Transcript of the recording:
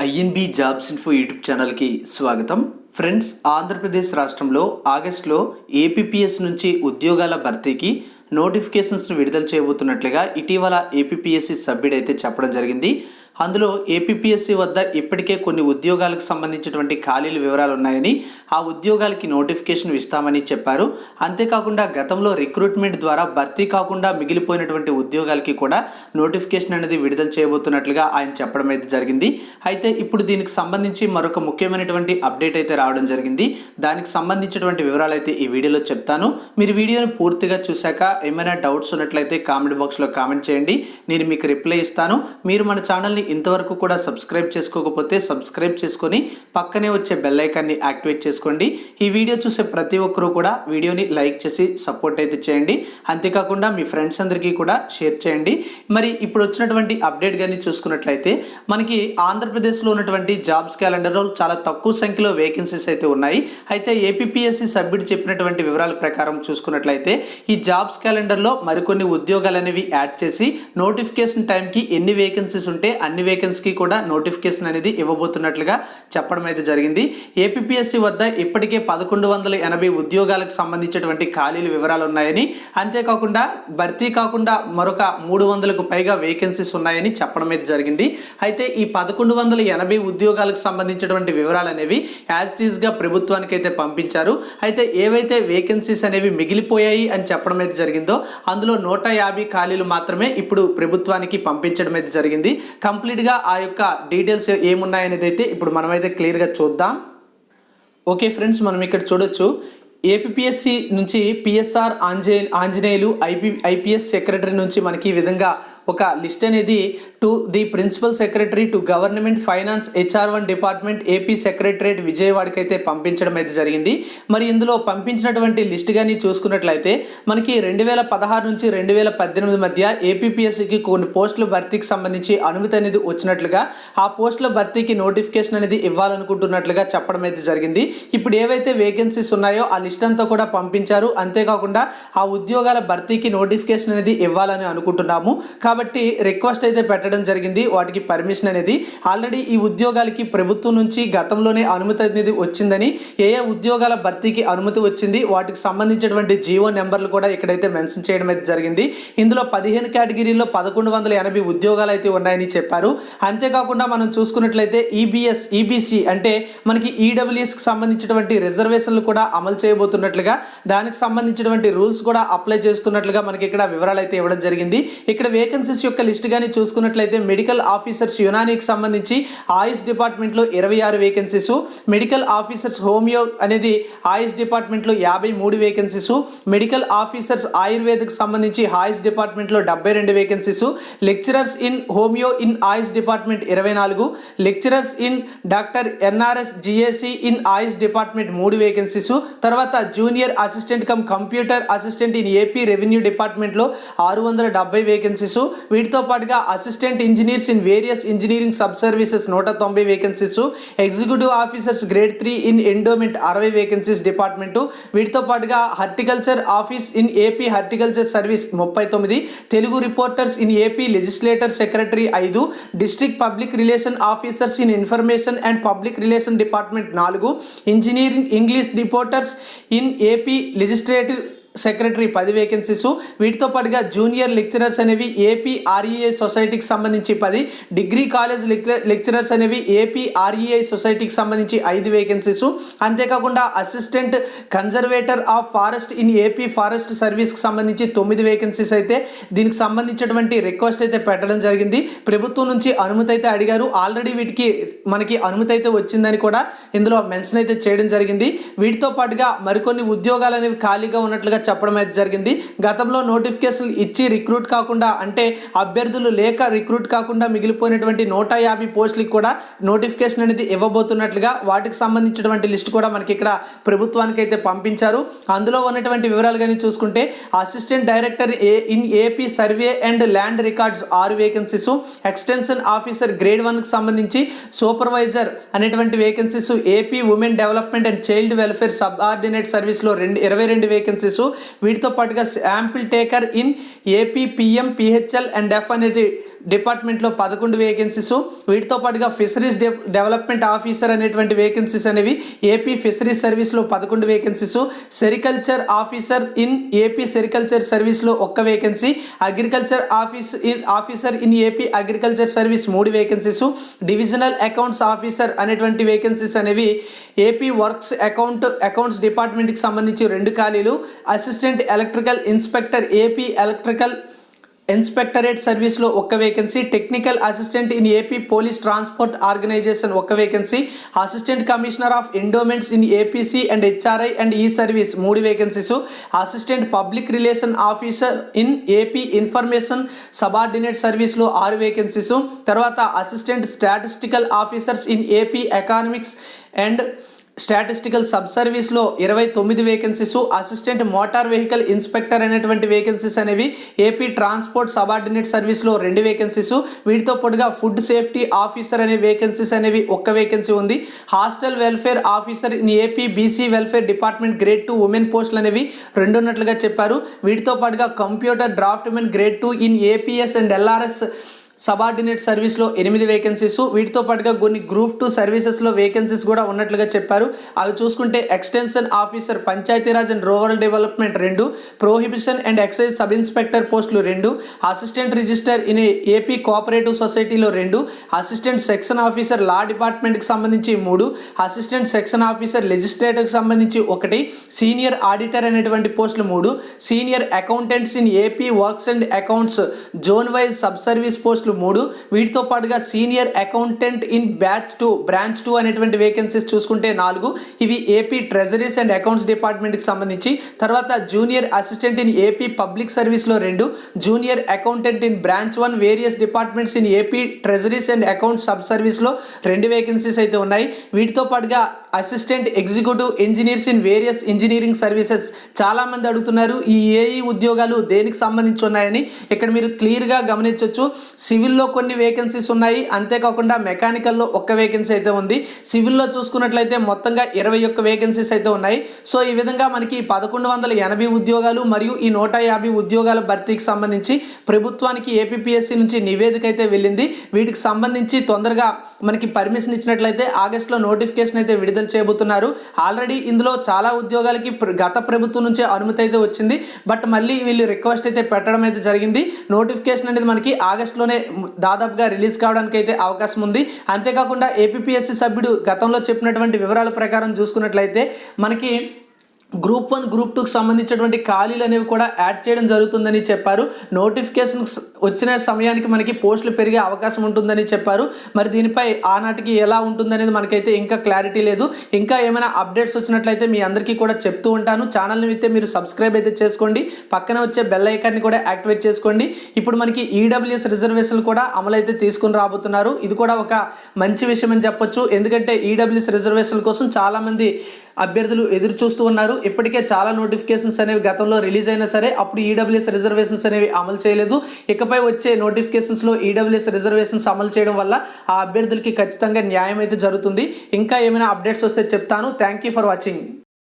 INB jobs info YouTube ఛానల్కి స్వాగతం. Friends, Andhra Pradesh రాష్ట్రంలో ఆగస్టులో ఏపీపీఎస్ నుంచి ఉద్యోగాల భర్తీకి నోటిఫికేషన్స్ను విడుదల చేయబోతున్నట్లుగా ఇటీవల ఏపీపీఎస్సీ సభ్యుడు అయితే చెప్పడం జరిగింది. అందులో ఏపీపీఎస్సీ వద్ద ఇప్పటికే కొన్ని ఉద్యోగాలకు సంబంధించినటువంటి ఖాళీల వివరాలు ఉన్నాయని, ఆ ఉద్యోగాలకి నోటిఫికేషన్ ఇస్తామని చెప్పారు. అంతేకాకుండా గతంలో రిక్రూట్మెంట్ ద్వారా భర్తీ కాకుండా మిగిలిపోయినటువంటి ఉద్యోగాలకి కూడా నోటిఫికేషన్ అనేది విడుదల చేయబోతున్నట్లుగా ఆయన చెప్పడం అయితే జరిగింది. అయితే ఇప్పుడు దీనికి సంబంధించి మరొక ముఖ్యమైనటువంటి అప్డేట్ అయితే రావడం జరిగింది. దానికి సంబంధించినటువంటి వివరాలు అయితే ఈ వీడియోలో చెప్తాను. మీరు వీడియోని పూర్తిగా చూశాక ఏమైనా డౌట్స్ ఉన్నట్లయితే కామెంట్ బాక్స్లో కామెంట్ చేయండి, నేను మీకు రిప్లై ఇస్తాను. మీరు మన ఛానల్ని ఇంతవరకు కూడా సబ్స్క్రైబ్ చేసుకోకపోతే సబ్స్క్రైబ్ చేసుకొని పక్కనే వచ్చే బెల్ ఐకాన్ని యాక్టివేట్ చేసుకోండి. ఈ వీడియో చూసే ప్రతి ఒక్కరూ కూడా వీడియోని లైక్ చేసి సపోర్ట్ అయితే చేయండి. అంతేకాకుండా మీ ఫ్రెండ్స్ అందరికీ కూడా షేర్ చేయండి. మరి ఇప్పుడు వచ్చినటువంటి అప్డేట్ కానీ చూసుకున్నట్లయితే మనకి ఆంధ్రప్రదేశ్లో ఉన్నటువంటి జాబ్స్ క్యాలెండర్లో చాలా తక్కువ సంఖ్యలో వేకెన్సీస్ అయితే ఉన్నాయి. అయితే ఏపీపీఎస్సీ సభ్యుడు చెప్పినటువంటి వివరాల ప్రకారం చూసుకున్నట్లయితే ఈ జాబ్స్ క్యాలెండర్లో మరికొన్ని ఉద్యోగాలు అనేవి యాడ్ చేసి నోటిఫికేషన్ టైంకి ఎన్ని వేకెన్సీస్ ఉంటే అన్ని వేకెన్సీకి కూడా నోటిఫికేషన్ అనేది ఇవ్వబోతున్నట్లుగా చెప్పడం అయితే జరిగింది. ఏపీపీఎస్సీ వద్ద ఇప్పటికే 1180 ఉద్యోగాలకు సంబంధించినటువంటి ఖాళీల వివరాలు ఉన్నాయని, అంతేకాకుండా భర్తీ కాకుండా మరొక 300కు పైగా వేకెన్సీస్ ఉన్నాయని చెప్పడం అయితే జరిగింది. అయితే ఈ 1180 ఉద్యోగాలకు సంబంధించినటువంటి వివరాలు అనేవి యాజ్ ఇట్ ఈస్గా ప్రభుత్వానికి అయితే పంపించారు. అయితే ఏవైతే వేకెన్సీస్ అనేవి మిగిలిపోయాయి అని చెప్పడం అయితే జరిగిందో అందులో 150 ఖాళీలు మాత్రమే ఇప్పుడు ప్రభుత్వానికి పంపించడం అయితే జరిగింది. కంప్లీట్గా ఆ యొక్క డీటెయిల్స్ ఏమున్నాయనేది అయితే ఇప్పుడు మనమైతే క్లియర్గా చూద్దాం. ఓకే ఫ్రెండ్స్, మనం ఇక్కడ చూడొచ్చు ఏపీపీఎస్సీ నుంచి పిఎస్ఆర్ ఆంజనేయులు ఐపీఎస్ సెక్రటరీ నుంచి మనకి ఈ విధంగా ఒక లిస్ట్ అనేది to the principal secretary to government finance HR1 department AP secretariat విజయవాడకి అయితే పంపించడం అయితే జరిగింది. మరి ఇందులో పంపించినటువంటి లిస్ట్ కానీ చూసుకున్నట్లయితే మనకి 2016 నుంచి 2018 మధ్య ఏపీపీఎస్సీకి కొన్ని పోస్టుల భర్తీకి సంబంధించి అనుమతి అనేది వచ్చినట్లుగా, ఆ పోస్టుల భర్తీకి నోటిఫికేషన్ అనేది ఇవ్వాలనుకుంటున్నట్లుగా చెప్పడం అయితే జరిగింది. ఇప్పుడు ఏవైతే వేకెన్సీస్ ఉన్నాయో ఆ లిస్ట్ అంతా కూడా పంపించారు. అంతేకాకుండా ఆ ఉద్యోగాల భర్తీకి నోటిఫికేషన్ అనేది ఇవ్వాలని అనుకుంటున్నాము కాబట్టి రిక్వెస్ట్ అయితే పెట్టడం జరిగింది. వాటికి పర్మిషన్ అనేది ఆల్రెడీ ఈ ఉద్యోగాలకి ప్రభుత్వం నుంచి గతంలోనే అనుమతి అనేది వచ్చిందని, ఏ ఉద్యోగాల భర్తీకి అనుమతి వచ్చింది వాటికి సంబంధించినటువంటి జీవో నెంబర్లు కూడా ఇక్కడైతే మెన్షన్ చేయడం అయితే జరిగింది. ఇందులో 15 కేటగిరీల్లో 1180 ఉద్యోగాలు అయితే ఉన్నాయని చెప్పారు. అంతేకాకుండా మనం చూసుకున్నట్లయితే ఈబీసీ అంటే మనకి ఈడబ్ల్యూఎస్కి సంబంధించినటువంటి రిజర్వేషన్లు కూడా అమలు చేయబోతున్నట్లుగా, దానికి సంబంధించినటువంటి రూల్స్ కూడా అప్లై చేస్తున్నట్లుగా మనకి ఇక్కడ వివరాలు అయితే ఇవ్వడం జరిగింది. ఇక్కడ వేకెన్సీస్ యొక్క లిస్ట్ కానీ చూసుకున్నట్లయితే మెడికల్ ఆఫీసర్స్ యునానీకి సంబంధించి ఆయుష్ డిపార్ట్మెంట్లో 26 వేకెన్సీస్, మెడికల్ ఆఫీసర్స్ హోమియో అనేది ఆయుష్ డిపార్ట్మెంట్లో 53 వేకెన్సీస్, మెడికల్ ఆఫీసర్స్ ఆయుర్వేదకు సంబంధించి ఆయుష్ డిపార్ట్మెంట్లో 72 vacancies, lecturers in homeo in Ayush department 24, lecturers in doctor NRS GAC in Ayush department 3 vacancies, తర్వాత junior assistant cum computer assistant in AP revenue డిపార్ట్మెంట్లో 670 vacancies, వీటితో పాటుగా assistant engineers in various engineering sub services 190 vacancies, executive officers grade 3 in endowment 60 vacancies department, వీటితో పాటుగా horticulture office in AP horticulture service 39, Telugu reporters in AP legislator secretary 5, district public relation officers in information and public relation department 4, engineering English reporters in AP legislative secretary 10 vacancies, వీటితో పాటుగా junior lecturers అనేవి AP REI సొసైటీకి సంబంధించి 10, degree college lecturers అనేవి AP REI సొసైటీకి సంబంధించి 5 vacancies, అంతేకాకుండా assistant conservator of forest in AP forest సర్వీస్కి సంబంధించి 9 వేకెన్సీస్ అయితే దీనికి సంబంధించినటువంటి రిక్వెస్ట్ అయితే పెట్టడం జరిగింది. ప్రభుత్వం నుంచి అనుమతి అయితే అడిగారు. ఆల్రెడీ వీటికి మనకి అనుమతి అయితే వచ్చిందని కూడా ఇందులో మెన్షన్ అయితే చేయడం జరిగింది. వీటితో పాటుగా మరికొన్ని ఉద్యోగాలు అనేవి ఖాళీగా ఉన్నట్లుగా చెప్పడం అయితే జరిగింది. గతంలో నోటిఫికేషన్ ఇచ్చి రిక్రూట్ కాకుండా, అంటే అభ్యర్థులు లేక రిక్రూట్ కాకుండా మిగిలిపోయినటువంటి 150 పోస్టులకు కూడా నోటిఫికేషన్ అనేది ఇవ్వబోతున్నట్లుగా వాటికి సంబంధించినటువంటి లిస్ట్ కూడా మనకి ఇక్కడ ప్రభుత్వానికి అయితే పంపించారు. అందులో ఉన్నటువంటి వివరాలు కానీ చూసుకుంటే assistant director in AP survey and land records 6 vacancies, extension officer grade 1కి సంబంధించి సూపర్వైజర్ అనేటువంటి vacancies, AP women development and child welfare sub ordinate సర్వీస్లో 22 వేకెన్సీస్, వీటితో పాటుగా sample taker in AP PM PHL and F అనేది డిపార్ట్మెంట్లో 11 vacancies, వీటితో పాటుగా ఫిషరీస్ డెవలప్మెంట్ ఆఫీసర్ అనేటువంటి వేకెన్సీస్ అనేవి ఏపీ ఫిషరీస్ సర్వీస్లో 11 vacancies, sericulture officer in AP sericulture సర్వీస్లో 1 vacancy, agriculture officer in AP agriculture service 3 vacancies, divisional accounts officer అనేటువంటి vacancies అనేవి ఏపీ వర్క్స్ అకౌంట్స్ డిపార్ట్మెంట్కి సంబంధించి 2 ఖాళీలు, assistant electrical inspector AP electrical inspectorate సర్వీస్లో 1 vacancy, technical assistant in AP police transport organization 1 vacancy, assistant commissioner of endowments in APC and HRI and E service 3 vacancies, assistant public relation officer in AP information subordinate సర్వీస్లో 6 vacancies, తర్వాత assistant statistical officers in AP economics and statistical sub సర్వీస్లో 29 vacancies, assistant motor vehicle inspector అనేటువంటి vacancies అనేవి AP transport subordinate సర్వీస్లో 2 vacancies, వీటితో పాటుగా food safety officer అనే vacancies అనేవి 1 వేకెన్సీ ఉంది, hostel welfare officer in AP BC welfare department grade 2 women పోస్టులు అనేవి 2 ఉన్నట్లుగా చెప్పారు. వీటితో పాటుగా computer draughtsmen grade 2 in APS and LRS subordinate సర్వీస్లో 8 వేకెన్సీస్, వీటితో పాటుగా కొన్ని గ్రూప్ 2 సర్వీసెస్లో వేకెన్సీస్ కూడా ఉన్నట్లుగా చెప్పారు. అవి చూసుకుంటే extension officer Panchayati Raj and rural development 2, prohibition and excise sub inspector పోస్టులు 2, assistant register in AP cooperative సొసైటీలో 2, అసిస్టెంట్ సెక్షన్ ఆఫీసర్ లా డిపార్ట్మెంట్కి సంబంధించి 3, అసిస్టెంట్ సెక్షన్ ఆఫీసర్ లెజిస్లేటివ్కి సంబంధించి 1, సీనియర్ ఆడిటర్ అనేటువంటి పోస్టులు 3, senior accountants in AP works and accounts zone wise sub service పోస్టులు 3, వీటితో పాటుగా సీనియర్ అకౌంటెంట్ ఇన్ బ్రాంచ్ 2 అనేటువంటి వేకెన్సీస్ చూసుకుంటే 4, ఇవి ఏపీ ట్రెజరీస్ అండ్ అకౌంట్స్ డిపార్ట్మెంట్కి సంబంధించి, తర్వాత junior assistant in AP public సర్వీస్లో 2, junior accountant in branch 1 various departments in AP treasuries and accounts sub సర్వీస్లో 2 వేకెన్సీస్ అయితే ఉన్నాయి. వీటితో పాటుగా assistant executive engineers in various engineering services. చాలామంది అడుగుతున్నారు ఈ ఏఈ ఉద్యోగాలు దేనికి సంబంధించి ఉన్నాయని. ఇక్కడ మీరు క్లియర్గా గమనించవచ్చు, సివిల్లో కొన్ని వేకెన్సీస్ ఉన్నాయి, అంతేకాకుండా మెకానికల్లో 1 వేకెన్సీ అయితే ఉంది. సివిల్లో చూసుకున్నట్లయితే మొత్తంగా 21 వేకెన్సీస్ అయితే ఉన్నాయి. సో ఈ విధంగా మనకి 1180 ఉద్యోగాలు మరియు ఈ 150 ఉద్యోగాల భర్తీకి సంబంధించి ప్రభుత్వానికి ఏపీపీఎస్సీ నుంచి నివేదిక అయితే వెళ్ళింది. వీటికి సంబంధించి తొందరగా మనకి పర్మిషన్ ఇచ్చినట్లయితే ఆగస్టులో నోటిఫికేషన్ అయితే విడుదల చేయబోతున్నారు. ఆల్రెడీ ఇందులో చాలా ఉద్యోగాలకి గత ప్రభుత్వం నుంచే అనుమతి అయితే వచ్చింది, బట్ మళ్ళీ వీళ్ళు రిక్వెస్ట్ అయితే పెట్టడం అయితే జరిగింది. నోటిఫికేషన్ అనేది మనకి ఆగస్టులోనే దాదాపుగా రిలీజ్ కావడానికి అయితే అవకాశం ఉంది. అంతేకాకుండా ఏపీపీఎస్సీ సభ్యుడు గతంలో చెప్పినటువంటి వివరాల ప్రకారం చూసుకున్నట్లయితే మనకి గ్రూప్ 1 గ్రూప్ 2కి సంబంధించినటువంటి ఖాళీలు అనేవి కూడా యాడ్ చేయడం జరుగుతుందని చెప్పారు. నోటిఫికేషన్ వచ్చిన సమయానికి మనకి పోస్టులు పెరిగే అవకాశం ఉంటుందని చెప్పారు. మరి దీనిపై ఆనాటికి ఎలా ఉంటుందనేది మనకైతే ఇంకా క్లారిటీ లేదు. ఇంకా ఏమైనా అప్డేట్స్ వచ్చినట్లయితే మీ అందరికీ కూడా చెప్తూ ఉంటాను. ఛానల్ని అయితే మీరు సబ్స్క్రైబ్ అయితే చేసుకోండి, పక్కన వచ్చే బెల్ ఐకాన్ని కూడా యాక్టివేట్ చేసుకోండి. ఇప్పుడు మనకి ఈడబ్ల్యూఎస్ రిజర్వేషన్లు కూడా అమలైతే తీసుకుని రాబోతున్నారు. ఇది కూడా ఒక మంచి విషయం అని చెప్పొచ్చు. ఎందుకంటే ఈడబ్ల్యూఎస్ రిజర్వేషన్ల కోసం చాలామంది అభ్యర్థులు ఎదురు చూస్తూ ఉన్నారు. ఇప్పటికే చాలా నోటిఫికేషన్స్ అనేవి గతంలో రిలీజ్ అయినా సరే అప్పుడు ఈడబ్ల్యూఎస్ రిజర్వేషన్స్ అనేవి అమలు చేయలేదు. ఇకపై వచ్చే నోటిఫికేషన్స్లో ఈడబ్ల్యూఎస్ రిజర్వేషన్స్ అమలు చేయడం వల్ల ఆ అభ్యర్థులకి ఖచ్చితంగా న్యాయం అయితే జరుగుతుంది. ఇంకా ఏమైనా అప్డేట్స్ వస్తే చెప్తాను. Thank you for watching.